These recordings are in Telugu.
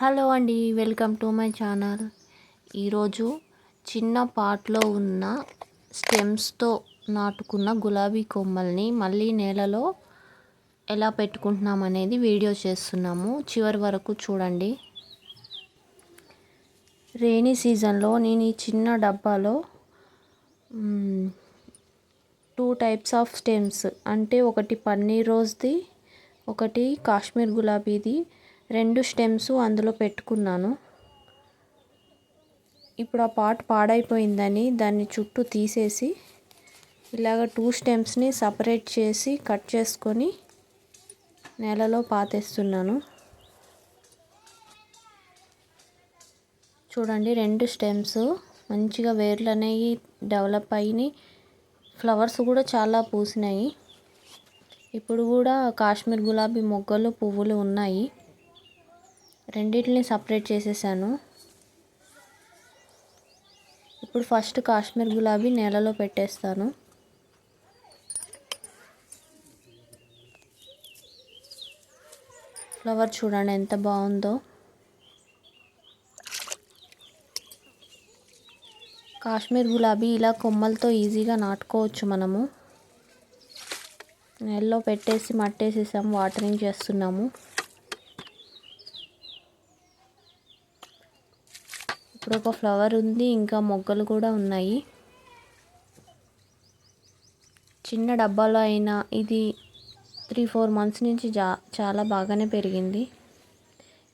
హలో అండి, వెల్కమ్ టు మై ఛానల్. ఈరోజు చిన్న పాట్లో ఉన్న స్టెమ్స్తో నాటుకున్న గులాబీ కొమ్మల్ని మళ్ళీ నేలలో ఎలా పెట్టుకుంటున్నాం అనేది వీడియో చేస్తున్నాము. చివరి వరకు చూడండి. రెయినీ సీజన్లో నేను ఈ చిన్న డబ్బాలో 2 టైప్స్ ఆఫ్ స్టెమ్స్, అంటే ఒకటి పన్నీర్ రోజ్ది, ఒకటి కాశ్మీర్ గులాబీది, 2 స్టెమ్స్ అందులో పెట్టుకున్నాను. ఇప్పుడు ఆ పాట్ పాడైపోయిందని దాన్ని చుట్టూ తీసేసి ఇలాగ 2 స్టెమ్స్ని సపరేట్ చేసి కట్ చేసుకొని నేలలో పాతేస్తున్నాను. చూడండి, 2 స్టెమ్స్ మంచిగా వేర్లు అనేవి డెవలప్ అయినాయి. ఫ్లవర్స్ కూడా చాలా పూసినాయి. ఇప్పుడు కూడా కాశ్మీర్ గులాబీ మొగ్గలు పువ్వులు ఉన్నాయి. రెండిటిని సపరేట్ చేసేసాను. ఇప్పుడు ఫస్ట్ కాశ్మీర్ గులాబీ నేలలో పెట్టేస్తాను. ఫ్లవర్ చూడండి ఎంత బాగుందో. కాశ్మీర్ గులాబీ ఇలా కొమ్మలతో ఈజీగా నాటుకోవచ్చు. మనము నేలలో పెట్టేసి మట్టేసేసాము, వాటరింగ్ చేస్తున్నాము. ఇప్పుడు ఒక ఫ్లవర్ ఉంది, ఇంకా మొగ్గలు కూడా ఉన్నాయి. చిన్న డబ్బాలో అయినా ఇది 3-4 మంత్స్ నుంచి చాలా బాగానే పెరిగింది.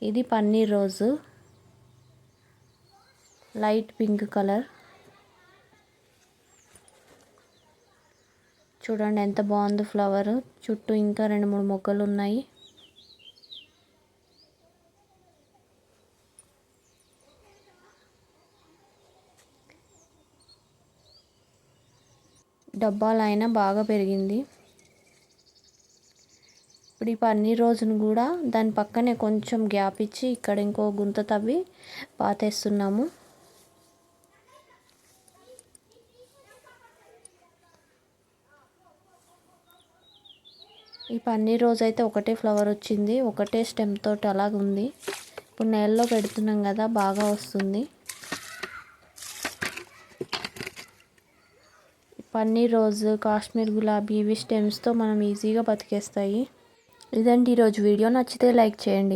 ఇది పన్నీర్ రోజు, లైట్ పింక్ కలర్. చూడండి ఎంత బాగుందో ఫ్లవర్. చుట్టూ ఇంకా 2-3 మొగ్గలు ఉన్నాయి. డబ్బాలు అయినా బాగా పెరిగింది. ఇప్పుడు ఈ పన్నీర్ రోజును కూడా దాని పక్కనే కొంచెం గ్యాప్ ఇచ్చి ఇక్కడ ఇంకో గుంత తవ్వి పాతేస్తున్నాము. ఈ పన్నీర్ రోజు అయితే ఒకటే ఫ్లవర్ వచ్చింది, ఒకటే స్టెమ్ తోటి అలాగ ఉంది. ఇప్పుడు నేలలో పెడుతున్నాం కదా, బాగా వస్తుంది. పన్నీర్ రోజు, కాశ్మీర్ గులాబీ ఇవి స్టెమ్స్తో మనం ఈజీగా బతికేస్తాయి. ఇదండి ఈరోజు వీడియో. నచ్చితే లైక్ చేయండి.